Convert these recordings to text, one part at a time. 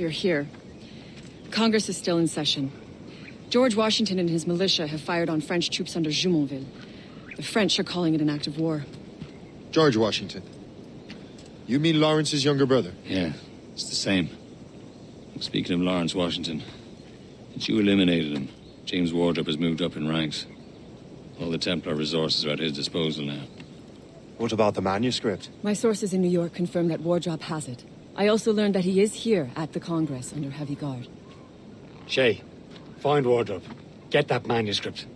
you're here. Congress is still in session. George Washington and his militia have fired on French troops under Jumonville. The French are calling it an act of war. George Washington. You mean Lawrence's younger brother? Yeah, it's the same. Speaking of Lawrence Washington, since you eliminated him, James Wardrop has moved up in ranks. All the Templar resources are at his disposal now. What about the manuscript? My sources in New York confirm that Wardrop has it. I also learned that he is here at the Congress under heavy guard. Shay, find Wardrop. Get that manuscript.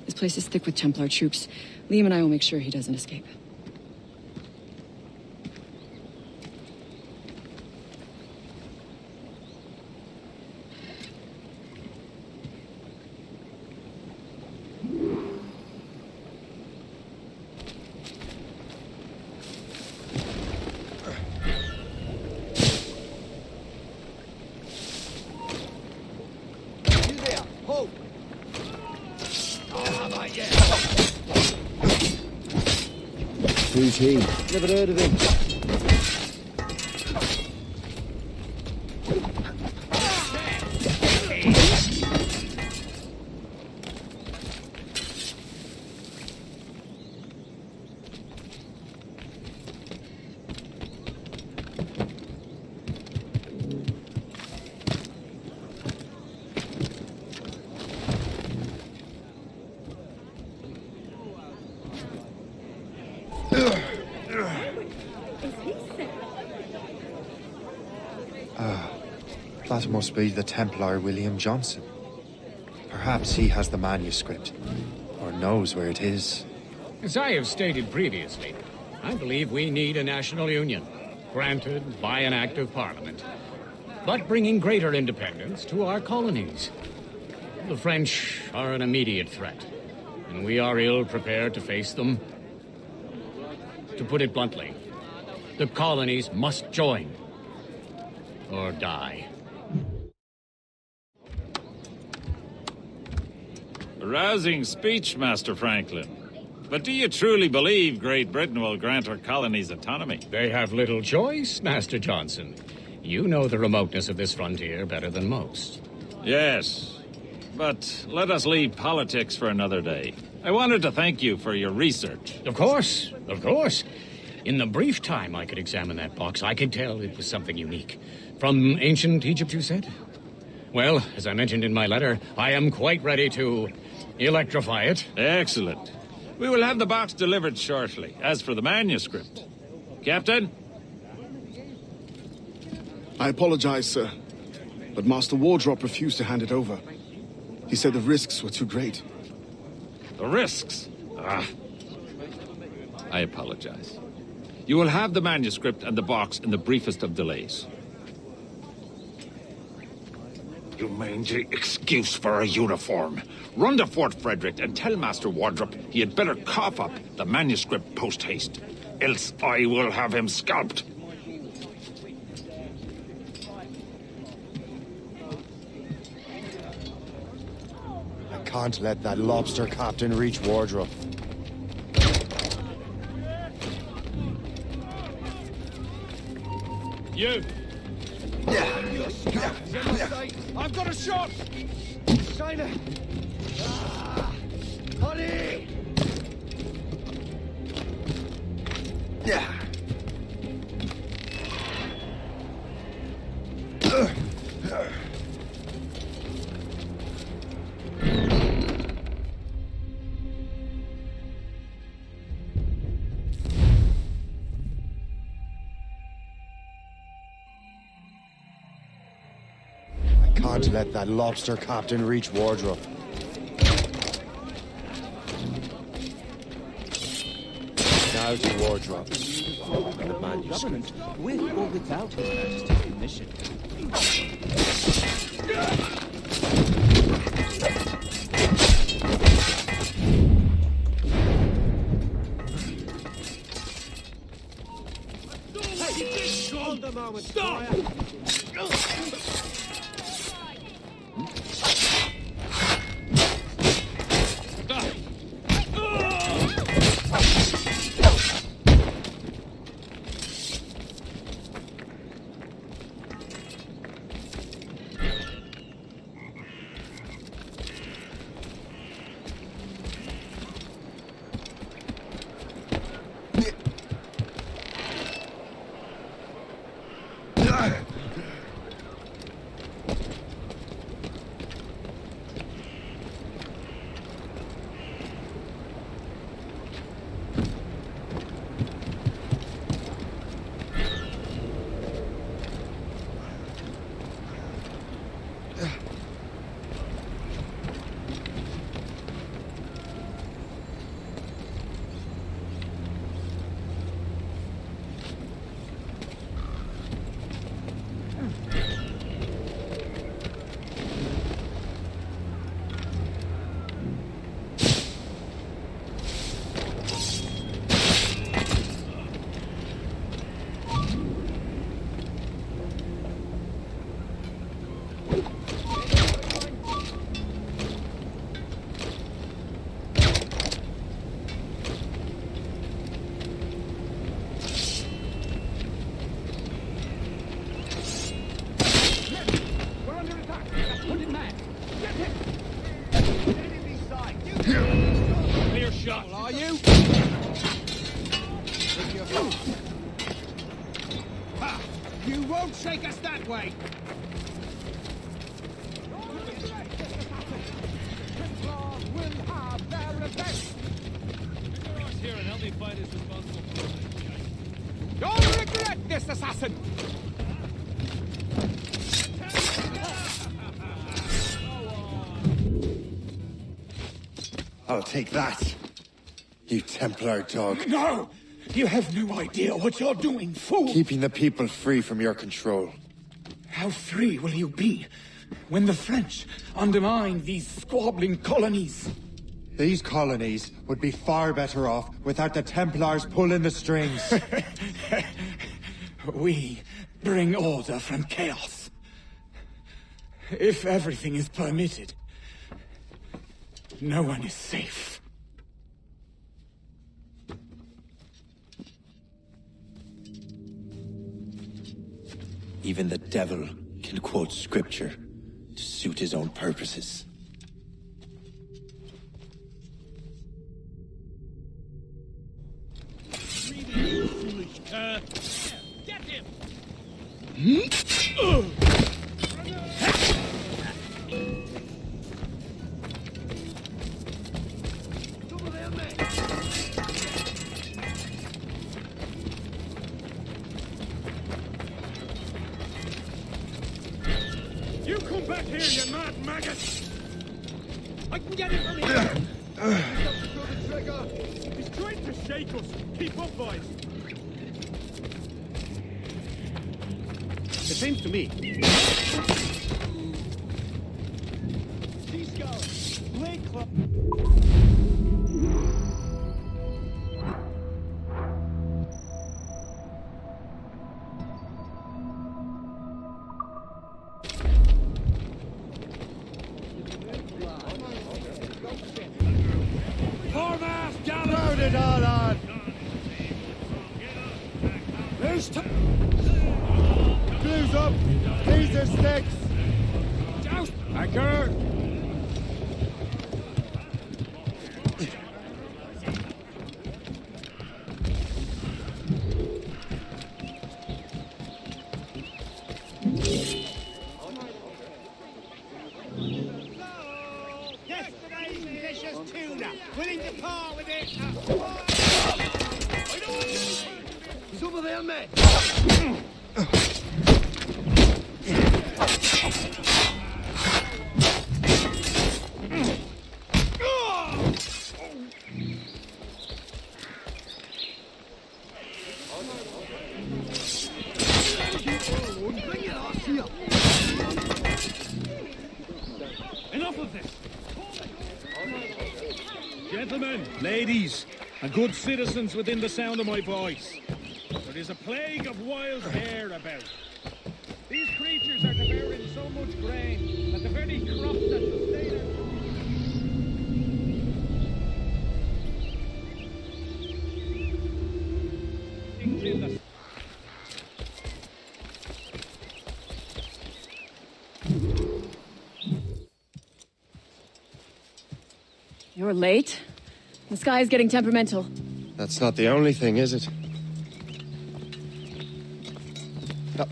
This place is thick with Templar troops. Liam and I will make sure he doesn't escape. Who's he? Never heard of him. That must be the Templar William Johnson. Perhaps he has the manuscript, or knows where it is. As I have stated previously, I believe we need a national union, granted by an act of parliament, but bringing greater independence to our colonies. The French are an immediate threat, and we are ill prepared to face them. To put it bluntly, the colonies must join, or die. A rousing speech, Master Franklin. But do you truly believe Great Britain will grant our colonies autonomy? They have little choice, Master Johnson. You know the remoteness of this frontier better than most. Yes, but let us leave politics for another day. I wanted to thank you for your research. Of course, of course. In the brief time I could examine that box, I could tell it was something unique. From ancient Egypt, you said? Well, as I mentioned in my letter, I am quite ready to electrify it. Excellent. We will have the box delivered shortly. As for the manuscript... Captain? I apologize, sir, but Master Wardrop refused to hand it over. He said the risks were too great. The risks? I apologize. You will have the manuscript and the box in the briefest of delays. You mangy excuse for a uniform. Run to Fort Frederick and tell Master Wardrop he had better cough up the manuscript post-haste. Else I will have him scalped. I can't let that lobster captain reach Wardrop. You! I've got a shot! China! Honey! Yeah. Can't let that lobster captain reach Wardrop. Now to Wardrop. The manuscript, with or without His Majesty's permission. Hold the moment. Stop! shot. Are you? You won't shake us that way. Here and help me find his responsible person. Don't regret this, assassin! I'll take that, you Templar dog. No! You have no idea what you're doing, fool! Keeping the people free from your control. How free will you be when the French undermine these squabbling colonies? These colonies would be far better off without the Templars pulling the strings. We bring order from chaos. If everything is permitted, no one is safe. Even the devil can quote scripture to suit his own purposes. Get him! You come back here, you mad maggot! I can get him from here! He's trying to shake us. Keep up, boys. It seems to me. Foremast, galley! Load it all on! There's Blues up! These are sticks! Douse! Anchor! Yesterday's delicious tuna. Willing to part with it. Some of their men. Enough of this! Gentlemen, ladies, and good citizens within the sound of my voice, there is a plague of wild hare about. These creatures are devouring so much grain that the very crops that sustain us. In the You're late. The sky is getting temperamental. That's not the only thing, is it?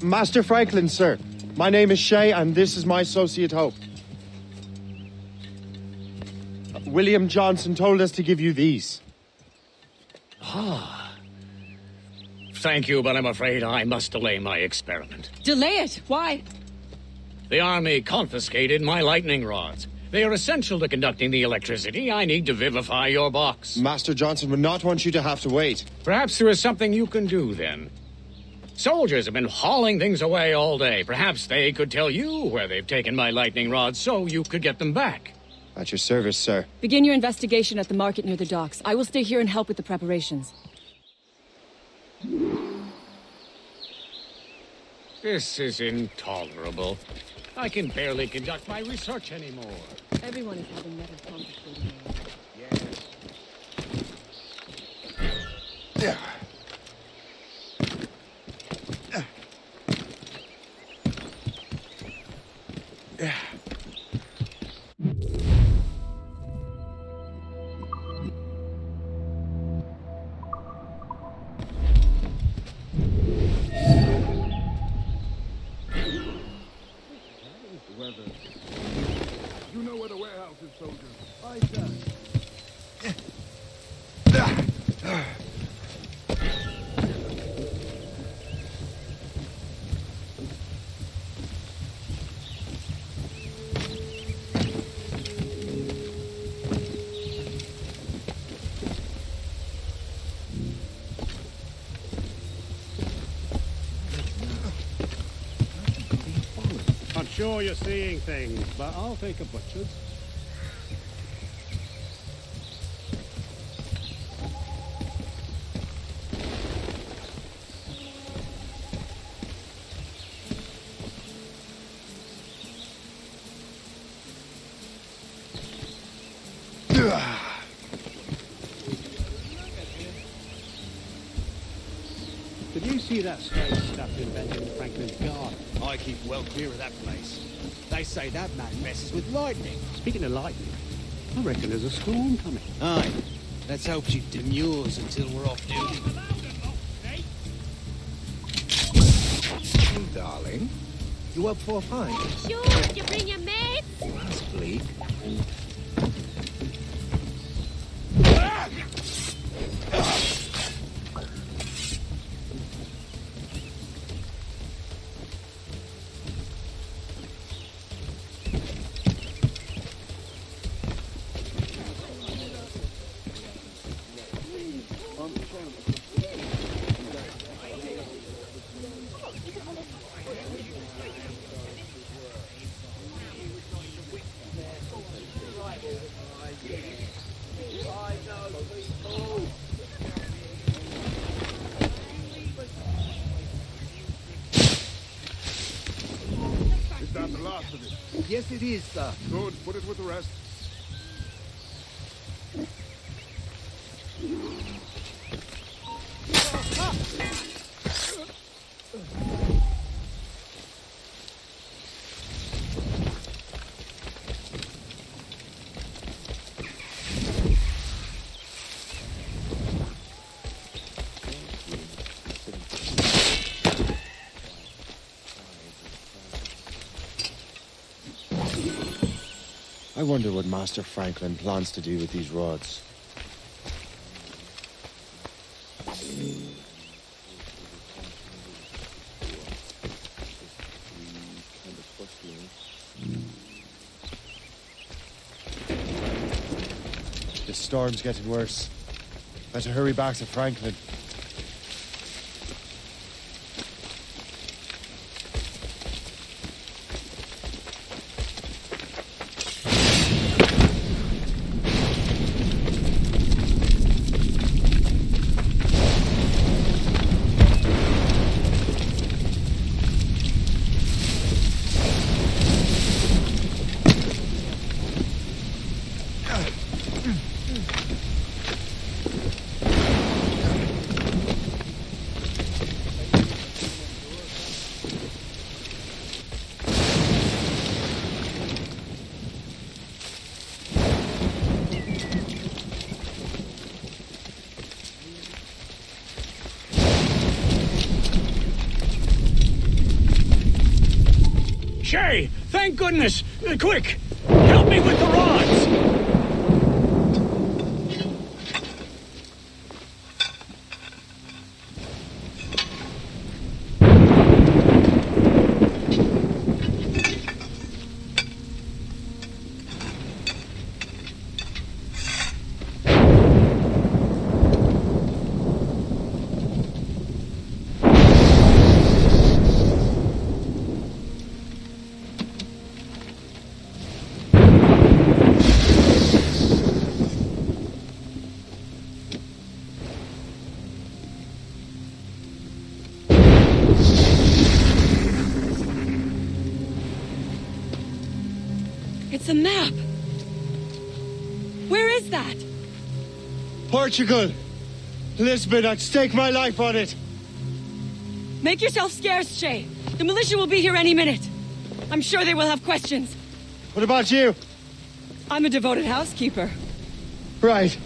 Master Franklin, sir. My name is Shay, and this is my associate Hope. William Johnson told us to give you these. Thank you, but I'm afraid I must delay my experiment. Delay it! Why? The army confiscated my lightning rods. They are essential to conducting the electricity I need to vivify your box. Master Johnson would not want you to have to wait. Perhaps there is something you can do, then. Soldiers have been hauling things away all day. Perhaps they could tell you where they've taken my lightning rods so you could get them back. At your service, sir. Begin your investigation at the market near the docks. I will stay here and help with the preparations. This is intolerable. I can barely conduct my research anymore. Everyone is having metal confiscated. Yeah. Yeah. Positive, soldiers. Aye, sir. I'm sure you're seeing things, but I'll take a butcher's. Did you see that strange stuff in Benjamin Franklin's garden? I keep well clear of that place. They say that man messes with lightning. Speaking of lightning, I reckon there's a storm coming. Aye. Let's hope she demurs until we're off duty. Hey, darling. You up for a pint? Sure, you bring your mates? That's bleak. Is that the last of it? Yes, it is, sir. Good. Put it with the rest. I wonder what Master Franklin plans to do with these rods. The storm's getting worse. Better hurry back to Franklin. Shay! Thank goodness! Quick! Help me with the rods! It's a map! Where is that? Portugal! Lisbon, I'd stake my life on it! Make yourself scarce, Shay. The militia will be here any minute. I'm sure they will have questions. What about you? I'm a devoted housekeeper. Right.